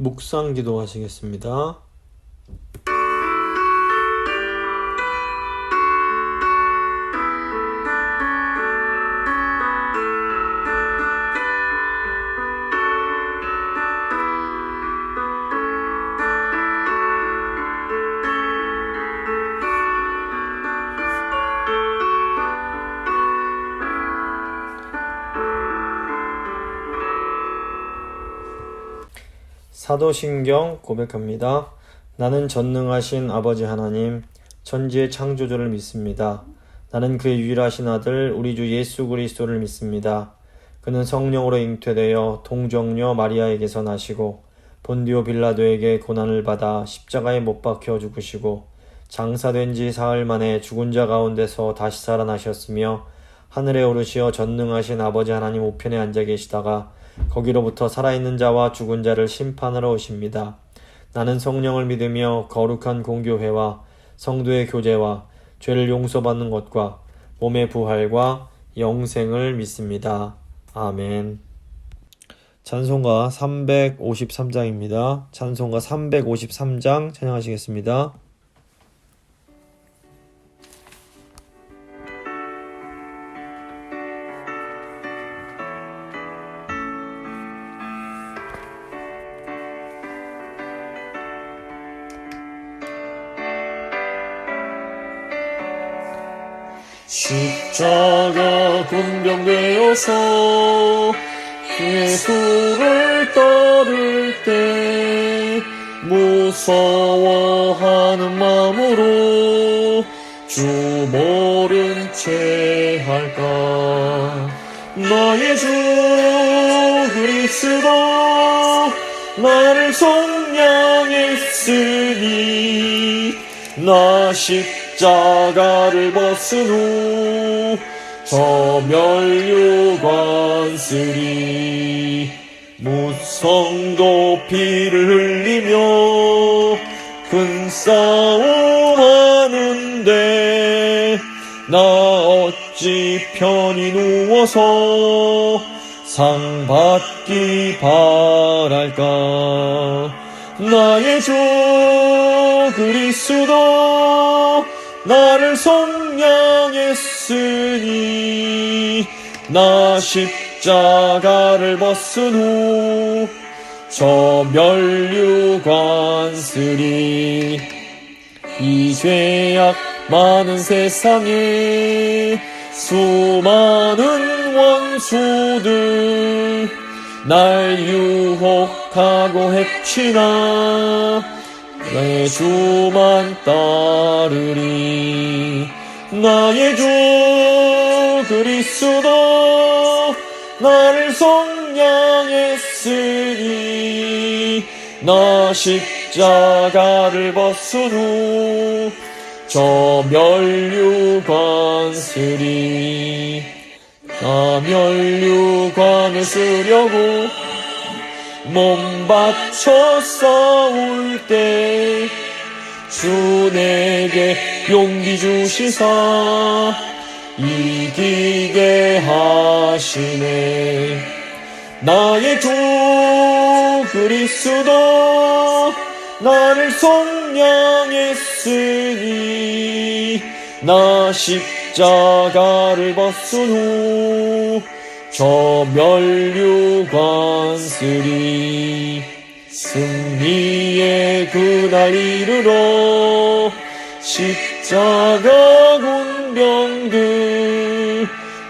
묵상 기도하시겠습니다. 사도신경 고백합니다. 나는 전능하신 아버지 하나님, 천지의 창조주를 믿습니다. 나는 그의 유일하신 아들 우리 주 예수 그리스도를 믿습니다. 그는 성령으로 잉태되어 동정녀 마리아에게서 나시고 본디오 빌라도에게 고난을 받아 십자가에 못 박혀 죽으시고 장사된 지 사흘 만에 죽은 자 가운데서 다시 살아나셨으며 하늘에 오르시어 전능하신 아버지 하나님 우편에 앉아 계시다가 거기로부터 살아있는 자와 죽은 자를 심판하러 오십니다. 나는 성령을 믿으며 거룩한 공교회와 성도의 교제와 죄를 용서받는 것과 몸의 부활과 영생을 믿습니다. 아멘. 찬송가 353장입니다. 찬송가 353장 찬양하시겠습니다. 십자가 군병되어서 예수를 따를 때 무서워하는 마음으로 주 모른 채 할까. 나의 주 그리스도 나를 속량했으니 나 십자가를 벗은 후 저 멸류관 쓰리. 무성도 피를 흘리며 큰 싸움 하는데 나 어찌 편히 누워서 상 받기 바랄까. 나의 주 그리스도 나를 속량했으니 나 십자가를 벗은 후 저 멸류관 쓰리. 이 죄악 많은 세상에 수많은 원수들 날 유혹하고 해치나 내 주만 따르리. 나의 주 그리스도 나를 속량했으니 나 십자가를 벗은 후 저 멸류관 쓰리. 나 멸류관을 쓰려고 몸 바쳐 싸울 때 주 내게 용기 주시사 이기게 하시네. 나의 주 그리스도 나를 속량했으니 나 십자가를 벗은 후 저 멸류관 쓰리. 승리의 그날 이르러 십자가 군병들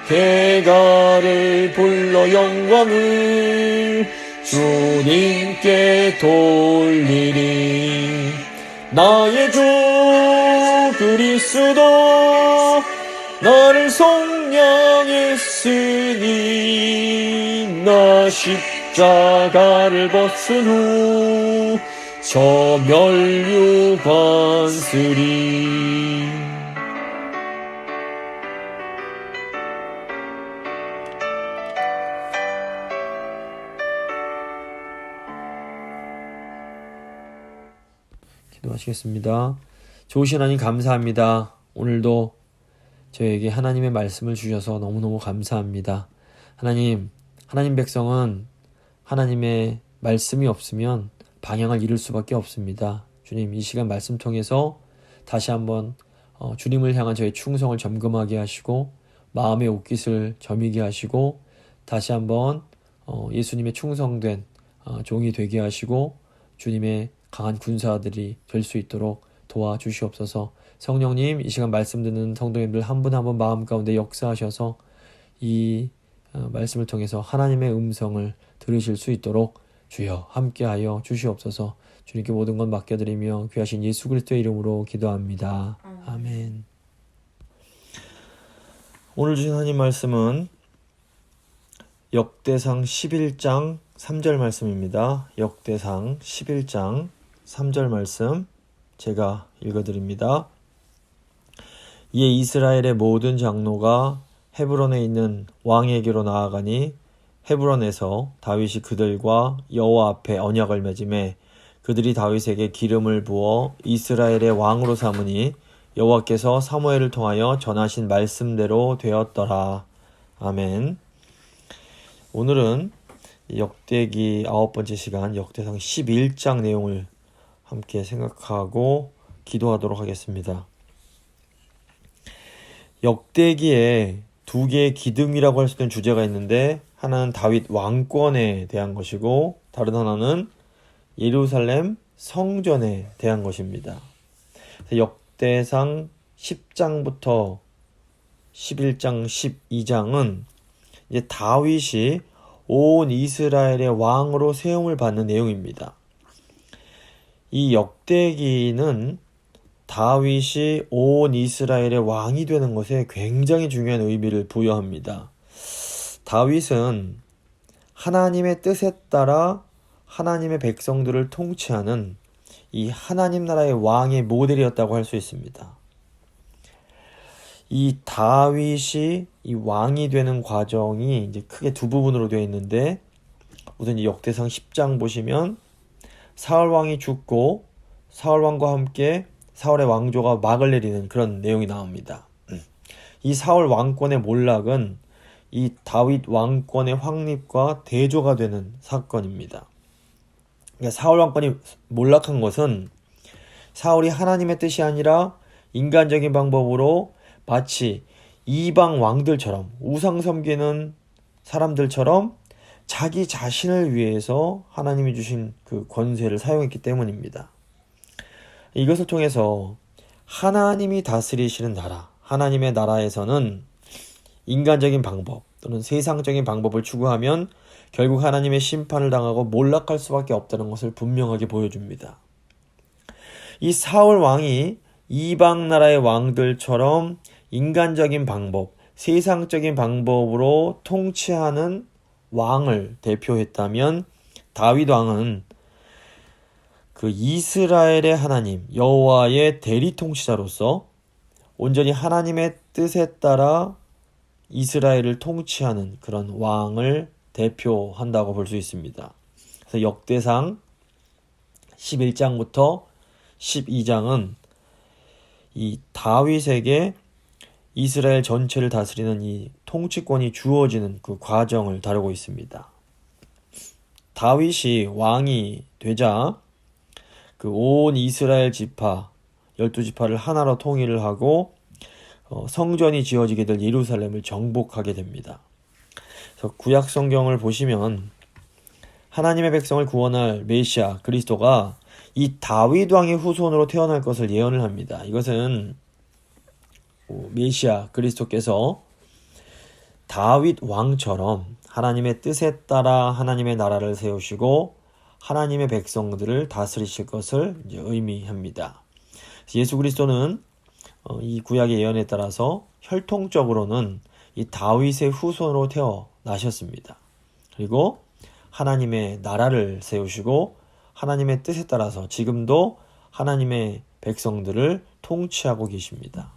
대가를 불러 영광을 주님께 돌리리. 나의 주 그리스도 나를 속량했으니 나 십자가를 벗은 후 저 멸류관 쓰리. 기도하시겠습니다. 좋으신 하나님 감사합니다. 오늘도 저에게 하나님의 말씀을 주셔서 너무너무 감사합니다. 하나님 백성은 하나님의 말씀이 없으면 방향을 잃을 수밖에 없습니다. 주님, 이 시간 말씀 통해서 다시 한번 주님을 향한 저의 충성을 점검하게 하시고 마음의 옷깃을 저미게 하시고 다시 한번 예수님의 충성된 종이 되게 하시고 주님의 강한 군사들이 될 수 있도록 도와주시옵소서. 성령님, 이 시간 말씀 듣는 성도님들 한 분 한 분 마음 가운데 역사하셔서 이 말씀을 통해서 하나님의 음성을 들으실 수 있도록 주여 함께하여 주시옵소서. 주님께 모든 것 맡겨드리며 귀하신 예수 그리스도의 이름으로 기도합니다. 아멘. 오늘 주신 하나님 말씀은 역대상 11장 3절 말씀입니다. 역대상 11장 3절 말씀 제가 읽어드립니다. 이에 이스라엘의 모든 장로가 헤브론에 있는 왕에게로 나아가니 헤브론에서 다윗이 그들과 여호와 앞에 언약을 맺음에 그들이 다윗에게 기름을 부어 이스라엘의 왕으로 삼으니 여호와께서 사무엘을 통하여 전하신 말씀대로 되었더라. 아멘. 오늘은 역대기 9번째 시간 역대상 11장 내용을 함께 생각하고 기도하도록 하겠습니다. 역대기에 두 개의 기둥이라고 할 수 있는 주제가 있는데 하나는 다윗 왕권에 대한 것이고 다른 하나는 예루살렘 성전에 대한 것입니다. 역대상 10장부터 11장, 12장은 이제 다윗이 온 이스라엘의 왕으로 세움을 받는 내용입니다. 이 역대기는 다윗이 온 이스라엘의 왕이 되는 것에 굉장히 중요한 의미를 부여합니다. 다윗은 하나님의 뜻에 따라 하나님의 백성들을 통치하는 이 하나님 나라의 왕의 모델이었다고 할 수 있습니다. 이 다윗이 이 왕이 되는 과정이 이제 크게 두 부분으로 되어 있는데 우선 이 역대상 10장 보시면 사울 왕이 죽고 사울 왕과 함께 사울의 왕조가 막을 내리는 그런 내용이 나옵니다. 이 사울 왕권의 몰락은 이 다윗 왕권의 확립과 대조가 되는 사건입니다. 그러니까 사울 왕권이 몰락한 것은 사울이 하나님의 뜻이 아니라 인간적인 방법으로 마치 이방 왕들처럼 우상 섬기는 사람들처럼 자기 자신을 위해서 하나님이 주신 그 권세를 사용했기 때문입니다. 이것을 통해서 하나님이 다스리시는 나라, 하나님의 나라에서는 인간적인 방법 또는 세상적인 방법을 추구하면 결국 하나님의 심판을 당하고 몰락할 수밖에 없다는 것을 분명하게 보여줍니다. 이 사울 왕이 이방 나라의 왕들처럼 인간적인 방법, 세상적인 방법으로 통치하는 왕을 대표했다면 다윗 왕은 그 이스라엘의 하나님 여호와의 대리 통치자로서 온전히 하나님의 뜻에 따라 이스라엘을 통치하는 그런 왕을 대표한다고 볼 수 있습니다. 그래서 역대상 11장부터 12장은 이 다윗에게 이스라엘 전체를 다스리는 이 통치권이 주어지는 그 과정을 다루고 있습니다. 다윗이 왕이 되자 그 온 이스라엘 지파 12지파를 하나로 통일을 하고 성전이 지어지게 될 예루살렘을 정복하게 됩니다. 그래서 구약 성경을 보시면 하나님의 백성을 구원할 메시아 그리스도가 이 다윗 왕의 후손으로 태어날 것을 예언을 합니다. 이것은 메시아 그리스도께서 다윗 왕처럼 하나님의 뜻에 따라 하나님의 나라를 세우시고 하나님의 백성들을 다스리실 것을 이제 의미합니다. 예수 그리스도는 이 구약의 예언에 따라서 혈통적으로는 이 다윗의 후손으로 태어나셨습니다. 그리고 하나님의 나라를 세우시고 하나님의 뜻에 따라서 지금도 하나님의 백성들을 통치하고 계십니다.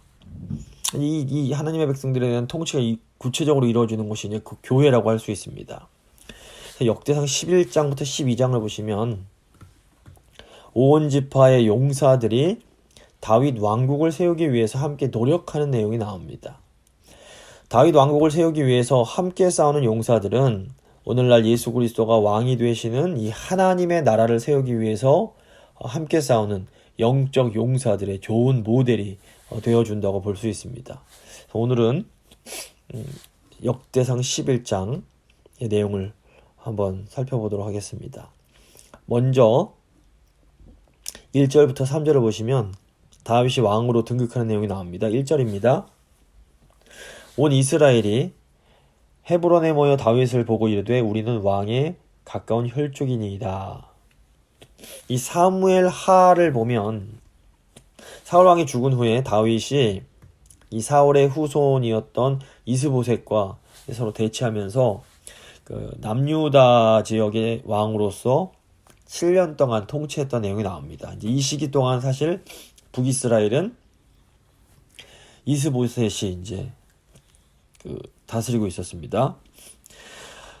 이 하나님의 백성들에 대한 통치가 구체적으로 이루어지는 곳이 이제 그 교회라고 할 수 있습니다. 역대상 11장부터 12장을 보시면 온 지파의 용사들이 다윗 왕국을 세우기 위해서 함께 노력하는 내용이 나옵니다. 다윗 왕국을 세우기 위해서 함께 싸우는 용사들은 오늘날 예수 그리스도가 왕이 되시는 이 하나님의 나라를 세우기 위해서 함께 싸우는 영적 용사들의 좋은 모델이 되어준다고 볼 수 있습니다. 오늘은 역대상 11장의 내용을 한번 살펴보도록 하겠습니다. 먼저 1절부터 3절을 보시면 다윗이 왕으로 등극하는 내용이 나옵니다. 1절입니다. 온 이스라엘이 헤브론에 모여 다윗을 보고 이르되 우리는 왕의 가까운 혈족이니이다. 이 사무엘 하를 보면 사울 왕이 죽은 후에 다윗이 이 사울의 후손이었던 이스보셋과 서로 대치하면서 그 남유다 지역의 왕으로서 7년 동안 통치했던 내용이 나옵니다. 이제 이 시기 동안 사실 북이스라엘은 이스보셋이 이제 다스리고 있었습니다.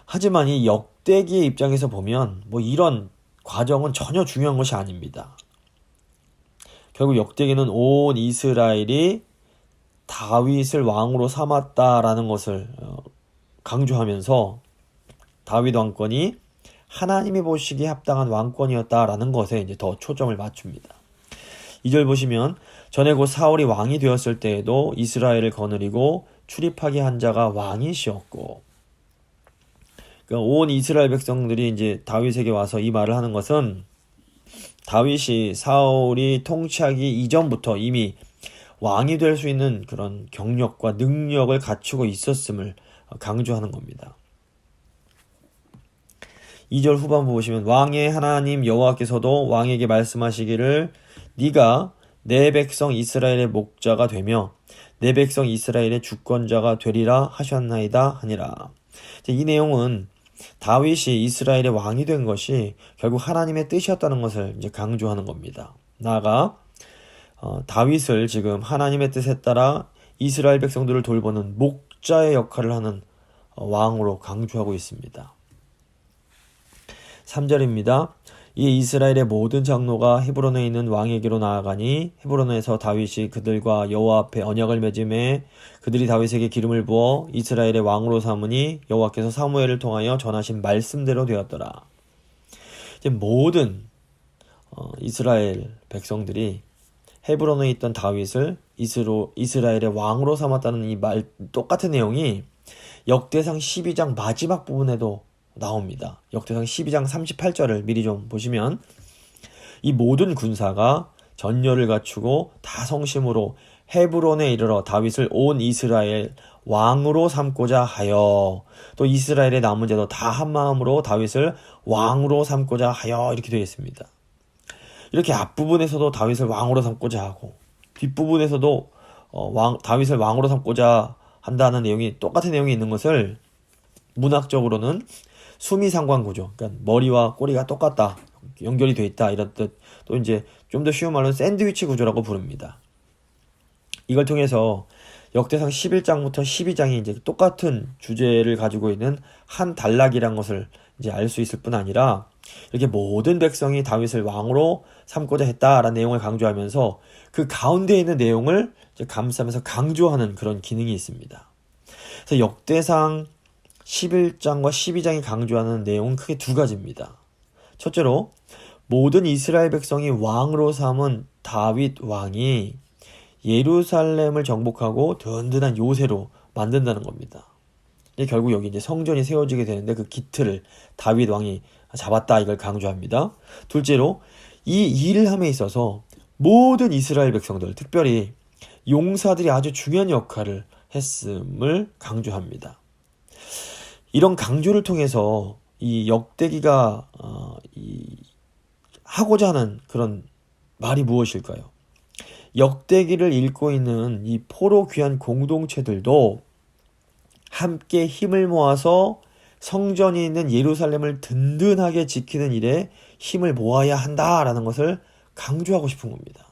하지만 이 역대기의 입장에서 보면 이런 과정은 전혀 중요한 것이 아닙니다. 결국 역대기는 온 이스라엘이 다윗을 왕으로 삼았다라는 것을 강조하면서 다윗 왕권이 하나님이 보시기에 합당한 왕권이었다라는 것에 이제 더 초점을 맞춥니다. 2절 보시면 전에 곧 사울이 왕이 되었을 때에도 이스라엘을 거느리고 출입하게 한 자가 왕이시었고, 그러니까 온 이스라엘 백성들이 이제 다윗에게 와서 이 말을 하는 것은 다윗이 사울이 통치하기 이전부터 이미 왕이 될 수 있는 그런 경력과 능력을 갖추고 있었음을 강조하는 겁니다. 2절 후반부 보시면 왕의 하나님 여호와께서도 왕에게 말씀하시기를 네가 내 백성 이스라엘의 목자가 되며 내 백성 이스라엘의 주권자가 되리라 하셨나이다 하니라. 이 내용은 다윗이 이스라엘의 왕이 된 것이 결국 하나님의 뜻이었다는 것을 이제 강조하는 겁니다. 나아가 다윗을 지금 하나님의 뜻에 따라 이스라엘 백성들을 돌보는 목자의 역할을 하는 왕으로 강조하고 있습니다. 3절입니다. 이 이스라엘의 모든 장로가 헤브론에 있는 왕에게로 나아가니 헤브론에서 다윗이 그들과 여호와 앞에 언약을 맺음에 그들이 다윗에게 기름을 부어 이스라엘의 왕으로 삼으니 여호와께서 사무엘을 통하여 전하신 말씀대로 되었더라. 이제 모든 이스라엘 백성들이 헤브론에 있던 다윗을 이스라엘의 왕으로 삼았다는 이 말 똑같은 내용이 역대상 12장 마지막 부분에도 나옵니다. 역대상 12장 38절을 미리 좀 보시면 이 모든 군사가 전열을 갖추고 다 성심으로 헤브론에 이르러 다윗을 온 이스라엘 왕으로 삼고자 하여, 또 이스라엘의 남은 자도 다 한마음으로 다윗을 왕으로 삼고자 하여, 이렇게 되어 있습니다. 이렇게 앞부분에서도 다윗을 왕으로 삼고자 하고 뒷부분에서도 다윗을 왕으로 삼고자 한다는 내용이 똑같은 내용이 있는 것을 문학적으로는 수미상관구조, 그러니까 머리와 꼬리가 똑같다, 연결이 돼 있다, 이런 뜻, 또 이제 좀 더 쉬운 말로 샌드위치 구조라고 부릅니다. 이걸 통해서 역대상 11장부터 12장이 이제 똑같은 주제를 가지고 있는 한 단락이란 것을 이제 알 수 있을 뿐 아니라 이렇게 모든 백성이 다윗을 왕으로 삼고자 했다라는 내용을 강조하면서 그 가운데 있는 내용을 이제 감싸면서 강조하는 그런 기능이 있습니다. 그래서 역대상 11장과 12장이 강조하는 내용은 크게 두 가지입니다. 첫째로 모든 이스라엘 백성이 왕으로 삼은 다윗 왕이 예루살렘을 정복하고 든든한 요새로 만든다는 겁니다. 결국 여기 이제 성전이 세워지게 되는데 그 기틀을 다윗 왕이 잡았다, 이걸 강조합니다. 둘째로 이 일을 함에 있어서 모든 이스라엘 백성들, 특별히 용사들이 아주 중요한 역할을 했음을 강조합니다. 이런 강조를 통해서 이 역대기가 하고자 하는 그런 말이 무엇일까요? 역대기를 읽고 있는 이 포로 귀한 공동체들도 함께 힘을 모아서 성전이 있는 예루살렘을 든든하게 지키는 일에 힘을 모아야 한다라는 것을 강조하고 싶은 겁니다.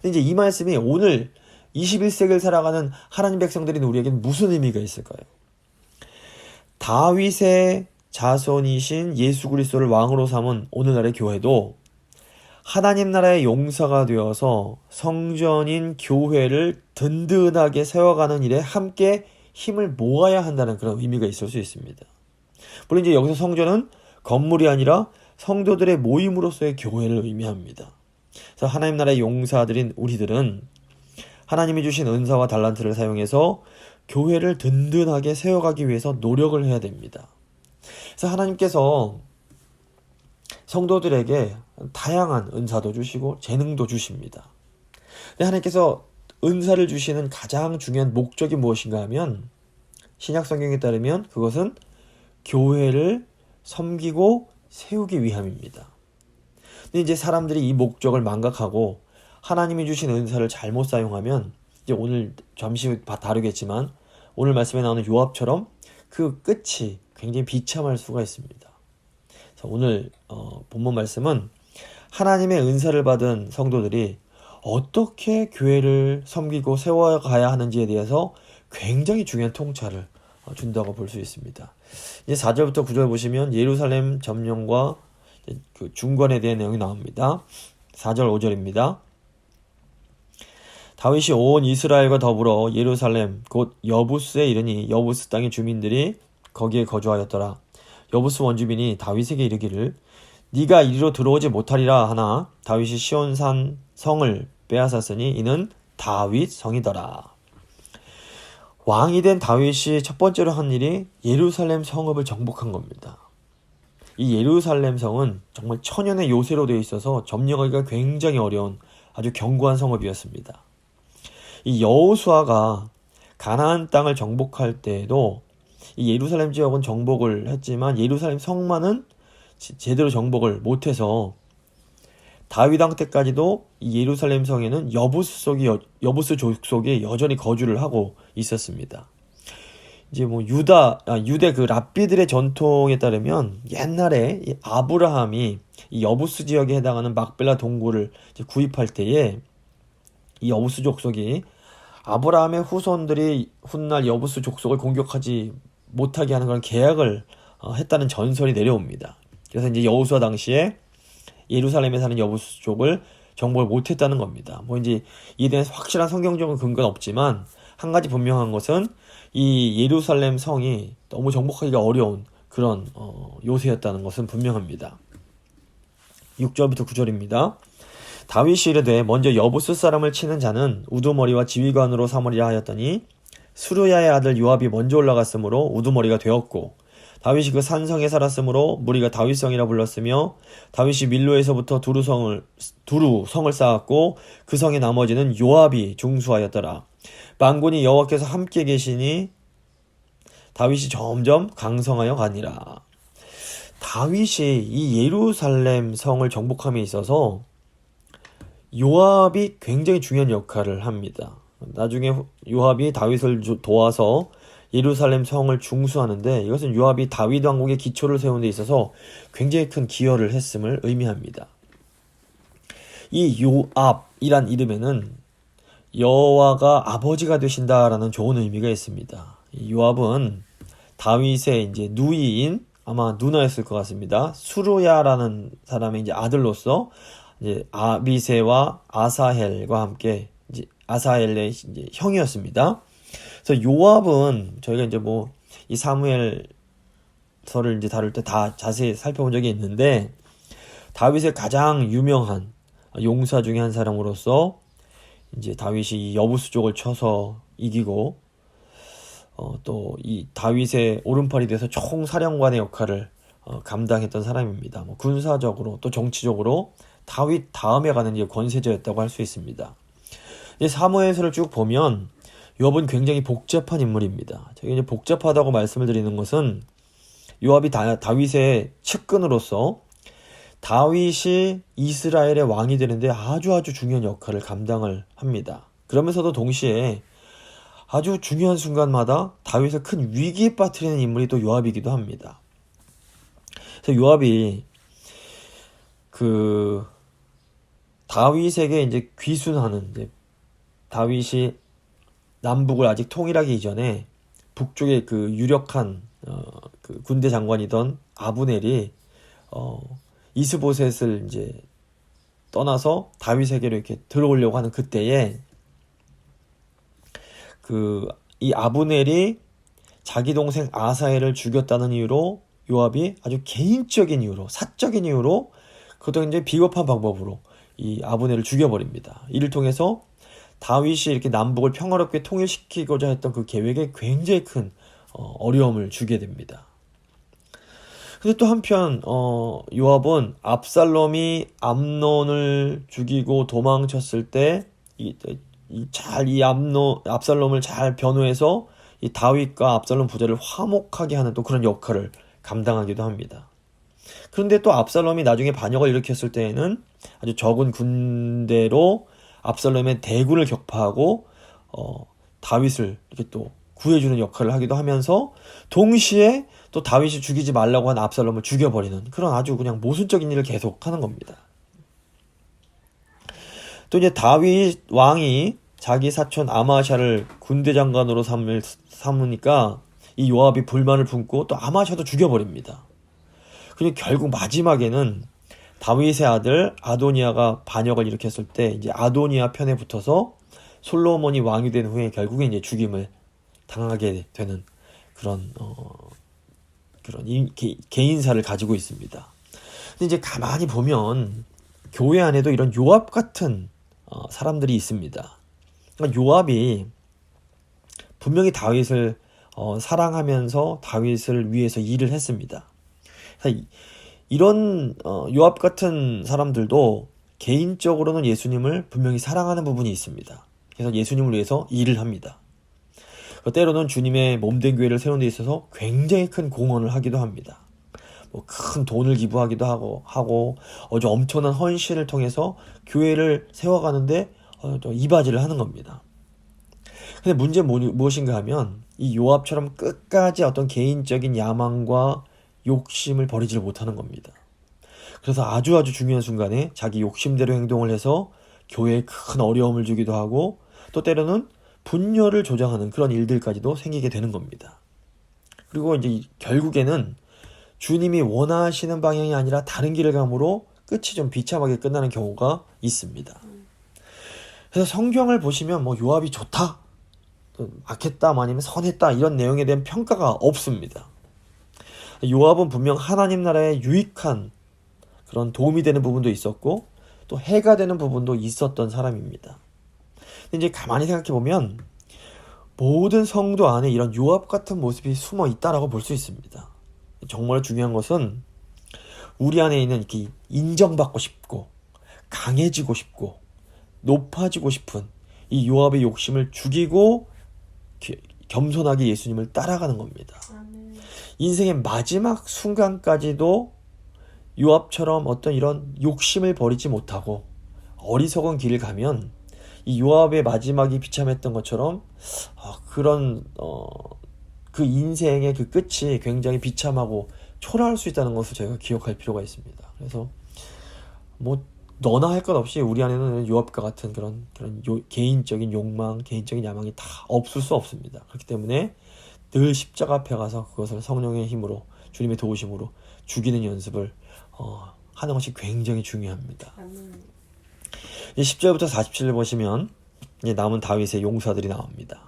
근데 이제 이 말씀이 오늘 21세기를 살아가는 하나님 백성들인 우리에게는 무슨 의미가 있을까요? 다윗의 자손이신 예수 그리스도를 왕으로 삼은 오늘날의 교회도 하나님 나라의 용사가 되어서 성전인 교회를 든든하게 세워가는 일에 함께 힘을 모아야 한다는 그런 의미가 있을 수 있습니다. 물론 이제 여기서 성전은 건물이 아니라 성도들의 모임으로서의 교회를 의미합니다. 그래서 하나님 나라의 용사들인 우리들은 하나님이 주신 은사와 달란트를 사용해서 교회를 든든하게 세워가기 위해서 노력을 해야 됩니다. 그래서 하나님께서 성도들에게 다양한 은사도 주시고 재능도 주십니다. 근데 하나님께서 은사를 주시는 가장 중요한 목적이 무엇인가 하면 신약 성경에 따르면 그것은 교회를 섬기고 세우기 위함입니다. 근데 이제 사람들이 이 목적을 망각하고 하나님이 주신 은사를 잘못 사용하면 이제 오늘 잠시 다루겠지만 오늘 말씀에 나오는 요압처럼 그 끝이 굉장히 비참할 수가 있습니다. 그래서 오늘 본문 말씀은 하나님의 은사를 받은 성도들이 어떻게 교회를 섬기고 세워가야 하는지에 대해서 굉장히 중요한 통찰을 준다고 볼 수 있습니다. 이제 4절부터 9절 보시면 예루살렘 점령과 그 중건에 대한 내용이 나옵니다. 4절 5절입니다. 다윗이 온 이스라엘과 더불어 예루살렘 곧 여부스에 이르니 여부스 땅의 주민들이 거기에 거주하였더라. 여부스 원주민이 다윗에게 이르기를 네가 이리로 들어오지 못하리라 하나 다윗이 시온산 성을 빼앗았으니 이는 다윗 성이더라. 왕이 된 다윗이 첫 번째로 한 일이 예루살렘 성읍을 정복한 겁니다. 이 예루살렘 성은 정말 천연의 요새로 되어 있어서 점령하기가 굉장히 어려운 아주 견고한 성읍이었습니다. 이 여호수아가 가나안 땅을 정복할 때에도 이 예루살렘 지역은 정복을 했지만 예루살렘 성만은 제대로 정복을 못해서 다윗 왕 때까지도 이 예루살렘 성에는 여부스 족속이 여전히 거주를 하고 있었습니다. 이제 뭐 유대 그 랍비들의 전통에 따르면 옛날에 이 아브라함이 이 여부스 지역에 해당하는 막벨라 동굴을 이제 구입할 때에 이 여부스 족속이 아브라함의 후손들이 훗날 여부스 족속을 공격하지 못하게 하는 그런 계약을 했다는 전설이 내려옵니다. 그래서 이제 여호수아 당시에 예루살렘에 사는 여부스족을 정복을 못했다는 겁니다. 뭐 이제 이에 대해서 확실한 성경적인 근거는 없지만 한 가지 분명한 것은 이 예루살렘 성이 너무 정복하기가 어려운 그런 요새였다는 것은 분명합니다. 6절부터 9절입니다. 다윗이 이르되 먼저 여부스 사람을 치는 자는 우두머리와 지휘관으로 삼으리라 하였더니 수르야의 아들 요압이 먼저 올라갔으므로 우두머리가 되었고 다윗이 그 산성에 살았으므로 무리가 다윗성이라 불렀으며 다윗이 밀로에서부터 두루 성을 쌓았고 그 성의 나머지는 요압이 중수하였더라. 만군이 여호와께서 함께 계시니 다윗이 점점 강성하여 가니라. 다윗이 이 예루살렘 성을 정복함에 있어서 요압이 굉장히 중요한 역할을 합니다. 나중에 요압이 다윗을 도와서 예루살렘 성을 중수하는데 이것은 요압이 다윗 왕국의 기초를 세우는 데 있어서 굉장히 큰 기여를 했음을 의미합니다. 이 요압이란 이름에는 여호와가 아버지가 되신다라는 좋은 의미가 있습니다. 이 요압은 다윗의 이제 누이인 아마 누나였을 것 같습니다. 수르야라는 사람의 이제 아들로서 이제 아비새와 아사헬과 함께 이제 아사헬의 이제 형이었습니다. 그래서 요압은 저희가 이제 뭐 이 사무엘서를 이제 다룰 때 다 자세히 살펴본 적이 있는데 다윗의 가장 유명한 용사 중에 한 사람으로서 이제 다윗이 이 여부스족을 쳐서 이기고 또 이 다윗의 오른팔이 돼서 총사령관의 역할을 감당했던 사람입니다. 뭐 군사적으로 또 정치적으로 다윗 다음에 가는 이제 권세자였다고 할 수 있습니다. 이제 사무엘서를 쭉 보면 요압은 굉장히 복잡한 인물입니다. 제가 이제 복잡하다고 말씀을 드리는 것은 요압이 다윗의 측근으로서 다윗이 이스라엘의 왕이 되는데 아주 중요한 역할을 감당을 합니다. 그러면서도 동시에 아주 중요한 순간마다 다윗을 큰 위기에 빠뜨리는 인물이 또 요압이기도 합니다. 그래서 요압이 그 다윗에게 이제 귀순하는 이제 다윗이 남북을 아직 통일하기 이전에 북쪽의 그 유력한 그 군대 장관이던 아브넬이 이스보셋을 이제 떠나서 다윗에게로 이렇게 들어오려고 하는 그때에 이 아브넬이 자기 동생 아사엘을 죽였다는 이유로 요압이 아주 개인적인 이유로, 사적인 이유로, 그것도 굉장히 비겁한 방법으로 이 아브넬을 죽여버립니다. 이를 통해서 다윗이 이렇게 남북을 평화롭게 통일시키고자 했던 그 계획에 굉장히 큰 어려움을 주게 됩니다. 근데 또 한편 요압은 압살롬이 암논을 죽이고 도망쳤을 때 압살롬을 잘 변호해서 이 다윗과 압살롬 부자를 화목하게 하는 또 그런 역할을 감당하기도 합니다. 그런데 또 압살롬이 나중에 반역을 일으켰을 때에는 아주 적은 군대로 압살롬의 대군을 격파하고 다윗을 이렇게 또 구해주는 역할을 하기도 하면서 동시에 또 다윗이 죽이지 말라고 한 압살롬을 죽여버리는 그런 아주 그냥 모순적인 일을 계속하는 겁니다. 또 이제 다윗 왕이 자기 사촌 아마샤를 군대 장관으로 삼으니까 이 요압이 불만을 품고 또 아마샤도 죽여버립니다. 그리고 결국 마지막에는 다윗의 아들 아도니아가 반역을 일으켰을 때 이제 아도니아 편에 붙어서 솔로몬이 왕이 된 후에 결국에 이제 죽임을 당하게 되는 그런 개인사를 가지고 있습니다. 근데 이제 가만히 보면 교회 안에도 이런 요압 같은 사람들이 있습니다. 그러니까 요압이 분명히 다윗을 사랑하면서 다윗을 위해서 일을 했습니다. 그래서 이런 요압 같은 사람들도 개인적으로는 예수님을 분명히 사랑하는 부분이 있습니다. 그래서 예수님을 위해서 일을 합니다. 때로는 주님의 몸된 교회를 세우는 데 있어서 굉장히 큰 공헌을 하기도 합니다. 큰 돈을 기부하기도 하고 아주 엄청난 헌신을 통해서 교회를 세워가는데 이바지를 하는 겁니다. 근데 문제는 무엇인가 하면 이 요압처럼 끝까지 어떤 개인적인 야망과 욕심을 버리지를 못하는 겁니다. 그래서 아주 중요한 순간에 자기 욕심대로 행동을 해서 교회에 큰 어려움을 주기도 하고 또 때로는 분열을 조장하는 그런 일들까지도 생기게 되는 겁니다. 그리고 이제 결국에는 주님이 원하시는 방향이 아니라 다른 길을 감으로 끝이 좀 비참하게 끝나는 경우가 있습니다. 그래서 성경을 보시면 요압이 좋다, 악했다, 아니면 선했다 이런 내용에 대한 평가가 없습니다. 요압은 분명 하나님 나라에 유익한 그런 도움이 되는 부분도 있었고 또 해가 되는 부분도 있었던 사람입니다. 근데 이제 가만히 생각해 보면 모든 성도 안에 이런 요압 같은 모습이 숨어 있다라고 볼 수 있습니다. 정말 중요한 것은 우리 안에 있는 이렇게 인정받고 싶고 강해지고 싶고 높아지고 싶은 이 요압의 욕심을 죽이고 겸손하게 예수님을 따라가는 겁니다. 인생의 마지막 순간까지도 요압처럼 어떤 이런 욕심을 버리지 못하고 어리석은 길을 가면 이 요압의 마지막이 비참했던 것처럼 그 인생의 그 끝이 굉장히 비참하고 초라할 수 있다는 것을 저희가 기억할 필요가 있습니다. 그래서 너나 할 것 없이 우리 안에는 요압과 같은 그런 개인적인 욕망, 개인적인 야망이 다 없을 수 없습니다. 그렇기 때문에 늘 십자가 앞에 가서 그것을 성령의 힘으로 주님의 도우심으로 죽이는 연습을 하는 것이 굉장히 중요합니다. 10절부터 47절 보시면 이제 남은 다윗의 용사들이 나옵니다.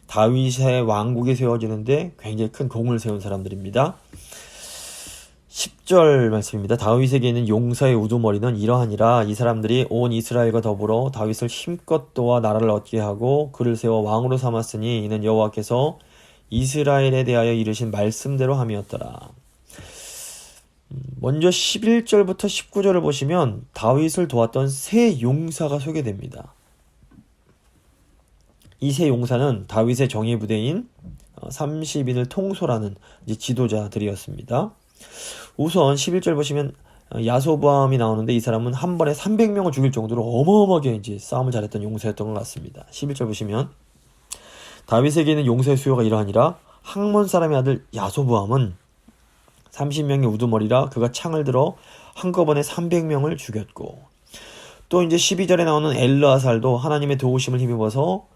다윗의 왕국이 세워지는데 굉장히 큰 공을 세운 사람들입니다. 10절 말씀입니다. 다윗에게 있는 용사의 우두머리는 이러하니라. 이 사람들이 온 이스라엘과 더불어 다윗을 힘껏 도와 나라를 얻게 하고 그를 세워 왕으로 삼았으니 이는 여호와께서 이스라엘에 대하여 이르신 말씀대로 함이었더라. 먼저 11절부터 19절을 보시면 다윗을 도왔던 세 용사가 소개됩니다. 이 세 용사는 다윗의 정예 부대인 30인을 통솔하는 지도자들이었습니다. 우선 11절 보시면 야소보암이 나오는데 이 사람은 한 번에 300명을 죽일 정도로 어마어마하게 싸움을 잘했던 용사였던 것 같습니다. 11절 보시면 다윗에게 있는 용사의 수요가 이러하니라. 학몬 사람의 아들 야소보암은 30명의 우두머리라 그가 창을 들어 한꺼번에 300명을 죽였고 또 이제 12절에 나오는 엘르아살도 하나님의 도우심을 힘입어서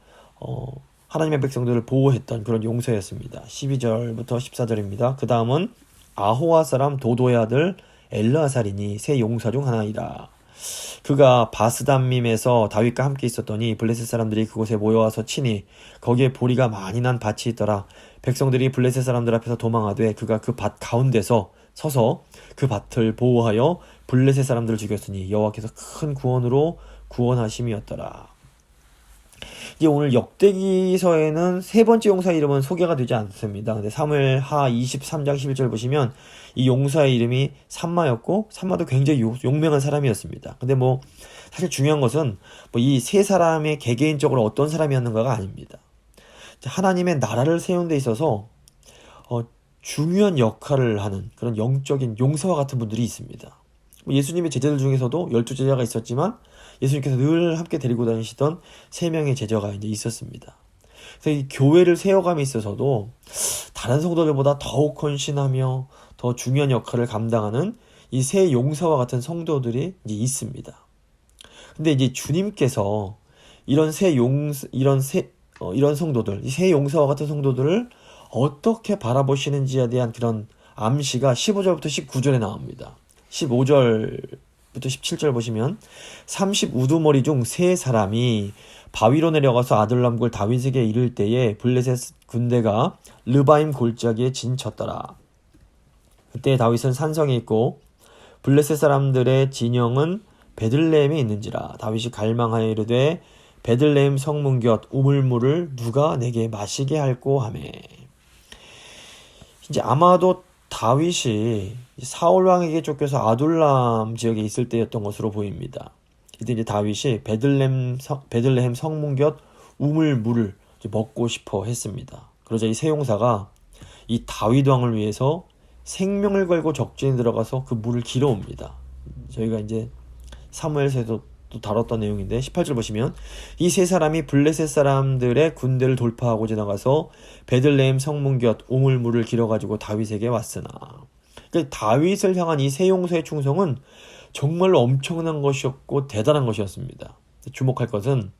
하나님의 백성들을 보호했던 그런 용사였습니다. 12절부터 14절입니다. 그 다음은 아호와 사람 도도의 아들 엘르아살이니 세 용사 중 하나이라. 그가 바스담밈에서 다윗과 함께 있었더니 블레셋 사람들이 그곳에 모여와서 치니 거기에 보리가 많이 난 밭이 있더라. 백성들이 블레셋 사람들 앞에서 도망하되 그가 그 밭 가운데서 서서 그 밭을 보호하여 블레셋 사람들을 죽였으니 여호와께서 큰 구원으로 구원하심이었더라. 이제 오늘 역대기서에는 세 번째 용사 이름은 소개가 되지 않습니다. 근데 사무엘하 23장 11절 보시면 이 용사의 이름이 삼마였고, 삼마도 굉장히 용맹한 사람이었습니다. 근데 뭐 사실 중요한 것은 뭐 이 세 사람의 개개인적으로 어떤 사람이었는가가 아닙니다. 하나님의 나라를 세운 데 있어서 중요한 역할을 하는 그런 영적인 용사와 같은 분들이 있습니다. 예수님의 제자들 중에서도 12제자가 있었지만 예수님께서 늘 함께 데리고 다니시던 3명의 제자가 이제 있었습니다. 그래서 이 교회를 세워감에 있어서도 다른 성도들보다 더욱 헌신하며 더 중요한 역할을 감당하는 이 세 용사와 같은 성도들이 이제 있습니다. 근데 이제 주님께서 이런 성도들, 이 세 용사와 같은 성도들을 어떻게 바라보시는지에 대한 그런 암시가 15절부터 19절에 나옵니다. 15절부터 17절 보시면 30우두머리 중 세 사람이 바위로 내려가서 아둘람굴 다윗에게 이를 때에 블레셋 군대가 르바임 골짜기에 진쳤더라. 그때 다윗은 산성에 있고 블레셋 사람들의 진영은 베들레헴에 있는지라. 다윗이 갈망하여 이르되 베들레헴 성문 곁 우물물을 누가 내게 마시게 할꼬 하매. 이제 아마도 다윗이 사울 왕에게 쫓겨서 아둘람 지역에 있을 때였던 것으로 보입니다. 이때 이제 다윗이 베들레헴 성문 곁 우물물을 먹고 싶어 했습니다. 그러자 이 세 용사가 이 다윗 왕을 위해서 생명을 걸고 적진에 들어가서 그 물을 길어옵니다. 저희가 이제 사무엘서에도 또 다뤘던 내용인데 18절 보시면 이 세 사람이 블레셋 사람들의 군대를 돌파하고 지나가서 베들레헴 성문 곁 우물물을 길어가지고 다윗에게 왔으나. 그러니까 다윗을 향한 이 세 용사의 충성은 정말로 엄청난 것이었고 대단한 것이었습니다. 주목할 것은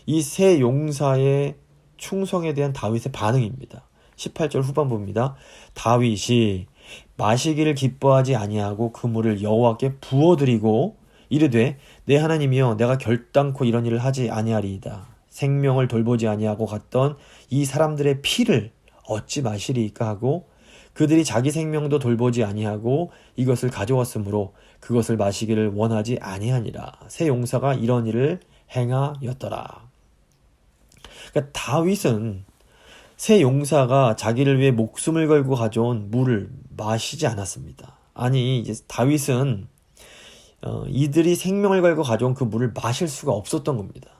이 세 용사의 충성에 대한 다윗의 반응입니다. 18절 후반부입니다. 다윗이 마시기를 기뻐하지 아니하고 그 물을 여호와께 부어드리고 이르되 내 하나님이여 내가 결단코 이런 일을 하지 아니하리이다. 생명을 돌보지 아니하고 갔던 이 사람들의 피를 어찌 마시리이까 하고 그들이 자기 생명도 돌보지 아니하고 이것을 가져왔으므로 그것을 마시기를 원하지 아니하니라. 세 용사가 이런 일을 행하였더라. 그러니까 다윗은 세 용사가 자기를 위해 목숨을 걸고 가져온 물을 마시지 않았습니다. 아니 이제 다윗은 이들이 생명을 걸고 가져온 그 물을 마실 수가 없었던 겁니다.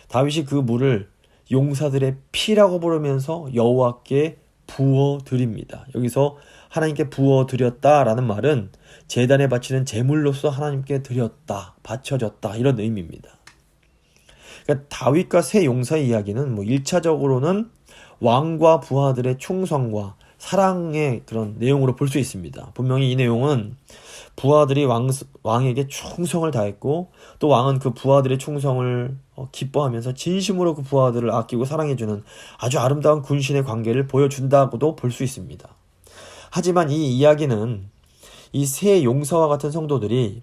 다윗이 그 물을 용사들의 피라고 부르면서 여호와께 부어드립니다. 여기서 하나님께 부어드렸다라는 말은 제단에 바치는 제물로서 하나님께 드렸다, 바쳐졌다 이런 의미입니다. 그러니까 다윗과 세 용사의 이야기는 1차적으로는 왕과 부하들의 충성과 사랑의 그런 내용으로 볼 수 있습니다. 분명히 이 내용은 부하들이 왕에게 충성을 다했고 또 왕은 그 부하들의 충성을 기뻐하면서 진심으로 그 부하들을 아끼고 사랑해주는 아주 아름다운 군신의 관계를 보여준다고도 볼 수 있습니다. 하지만 이 이야기는 이 세 용사와 같은 성도들이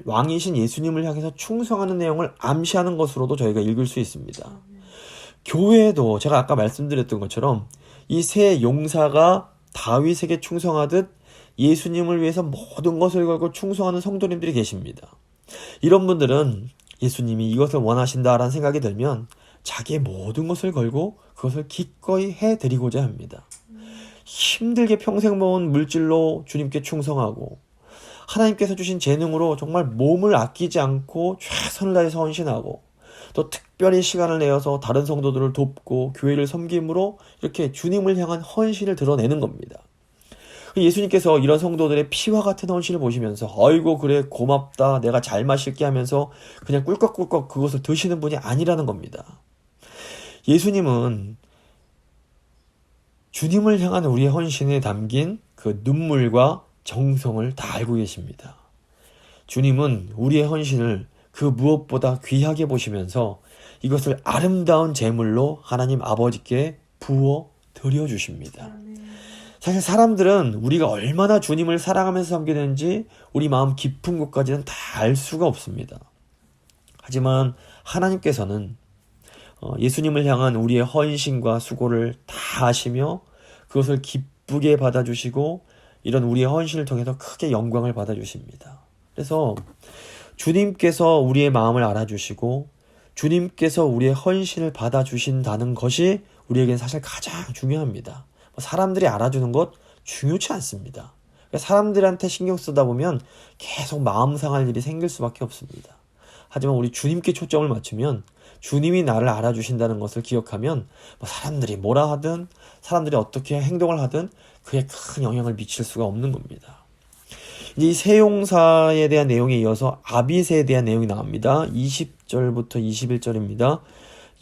왕이신 예수님을 향해서 충성하는 내용을 암시하는 것으로도 저희가 읽을 수 있습니다. 교회에도 제가 아까 말씀드렸던 것처럼 이 세 용사가 다윗에게 충성하듯 예수님을 위해서 모든 것을 걸고 충성하는 성도님들이 계십니다. 이런 분들은 예수님이 이것을 원하신다라는 생각이 들면 자기의 모든 것을 걸고 그것을 기꺼이 해드리고자 합니다. 힘들게 평생 모은 물질로 주님께 충성하고 하나님께서 주신 재능으로 정말 몸을 아끼지 않고 최선을 다해서 헌신하고 또 특별히 시간을 내어서 다른 성도들을 돕고 교회를 섬김으로 이렇게 주님을 향한 헌신을 드러내는 겁니다. 예수님께서 이런 성도들의 피와 같은 헌신을 보시면서 아이고 그래 고맙다 내가 잘 마실게 하면서 그냥 꿀꺽꿀꺽 그것을 드시는 분이 아니라는 겁니다. 예수님은 주님을 향한 우리의 헌신에 담긴 그 눈물과 정성을 다 알고 계십니다. 주님은 우리의 헌신을 그 무엇보다 귀하게 보시면서 이것을 아름다운 제물로 하나님 아버지께 부어 드려주십니다. 사실 사람들은 우리가 얼마나 주님을 사랑하면서 섬기게 되는지 우리 마음 깊은 곳까지는 다 알 수가 없습니다. 하지만 하나님께서는 예수님을 향한 우리의 헌신과 수고를 다 아시며 그것을 기쁘게 받아주시고 이런 우리의 헌신을 통해서 크게 영광을 받아주십니다. 그래서 주님께서 우리의 마음을 알아주시고 주님께서 우리의 헌신을 받아주신다는 것이 우리에게는 사실 가장 중요합니다. 사람들이 알아주는 것 중요치 않습니다. 사람들한테 신경 쓰다 보면 계속 마음 상할 일이 생길 수밖에 없습니다. 하지만 우리 주님께 초점을 맞추면 주님이 나를 알아주신다는 것을 기억하면 사람들이 뭐라 하든 사람들이 어떻게 행동을 하든 그에 큰 영향을 미칠 수가 없는 겁니다. 이제 이 세용사에 대한 내용에 이어서 아비새에 대한 내용이 나옵니다. 20절부터 21절입니다.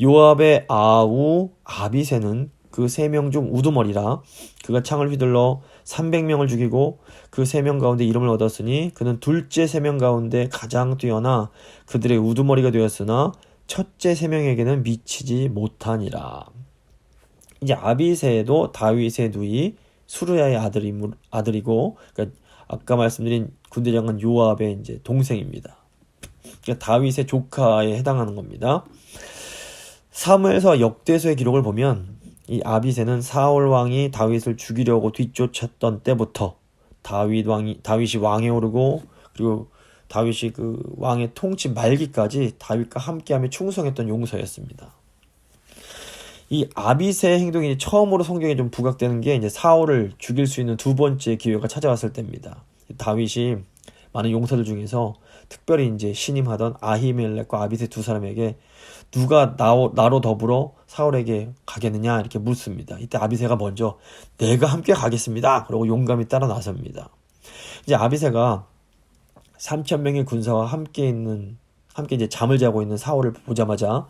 요압의 아우 아비새는 그 3명 중 우두머리라. 그가 창을 휘둘러 300명을 죽이고 그 3명 가운데 이름을 얻었으니 그는 둘째 3명 가운데 가장 뛰어나 그들의 우두머리가 되었으나 첫째 3명에게는 미치지 못하니라. 이제 아비새도 다윗의 누이 수르야의 아들이고, 그러니까 아까 말씀드린 군대장관 요압의 이제 동생입니다. 그러니까 다윗의 조카에 해당하는 겁니다. 사무엘서 역대서의 기록을 보면 이 아비새는 사울 왕이 다윗을 죽이려고 뒤쫓았던 때부터 다윗이 왕에 오르고 그리고 다윗이 그 왕의 통치 말기까지 다윗과 함께하며 충성했던 용사였습니다. 이 아비새의 행동이 처음으로 성경에 좀 부각되는 게 이제 사울을 죽일 수 있는 두 번째 기회가 찾아왔을 때입니다. 다윗이 많은 용사들 중에서 특별히 이제 신임하던 아히멜렉과 아비새 두 사람에게 누가 나로 더불어 사울에게 가겠느냐 이렇게 묻습니다. 이때 아비새가 먼저 내가 함께 가겠습니다. 그러고 용감히 따라 나섭니다. 이제 아비새가 3,000명의 군사와 함께 이제 잠을 자고 있는 사울을 보자마자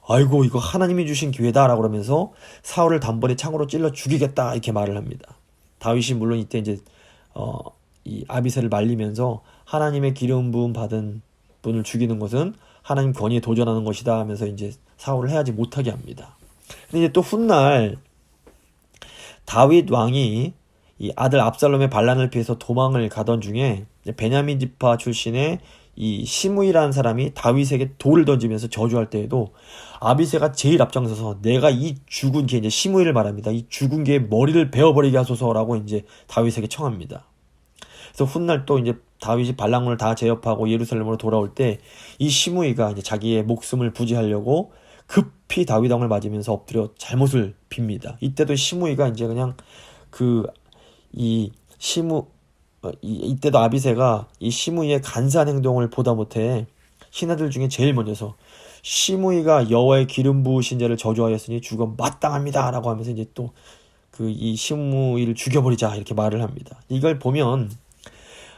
아이고 이거 하나님이 주신 기회다라고 그러면서 사울을 단번에 창으로 찔러 죽이겠다 이렇게 말을 합니다. 다윗이 물론 이때 이제 이 아비새를 말리면서 하나님의 기름 부음 받은 분을 죽이는 것은 하나님 권위에 도전하는 것이다 하면서 이제 사울을 해하지 못하게 합니다. 근데 이제 또 훗날 다윗 왕이 이 아들 압살롬의 반란을 피해서 도망을 가던 중에 베냐민 지파 출신의 이 시므이라는 사람이 다윗에게 돌을 던지면서 저주할 때에도 아비새가 제일 앞장서서 내가 이 죽은 개, 이제 시므이를 말합니다. 이 죽은 개의 머리를 베어버리게 하소서라고 이제 다윗에게 청합니다. 그래서 훗날 또 이제 다윗이 반란군을 다 제압하고 예루살렘으로 돌아올 때 이 시므이가 이제 자기의 목숨을 부지하려고 급히 다윗 왕을 맞으면서 엎드려 잘못을 빕니다. 이때도 시므이가 이제 그냥 이때도 아비새가 이 시므이의 간사한 행동을 보다 못해 신하들 중에 제일 먼저서 시므이가 여호와의 기름 부으신 자를 저주하였으니 죽어 마땅합니다 라고 하면서 이제 또 이 시므이를 죽여버리자 이렇게 말을 합니다. 이걸 보면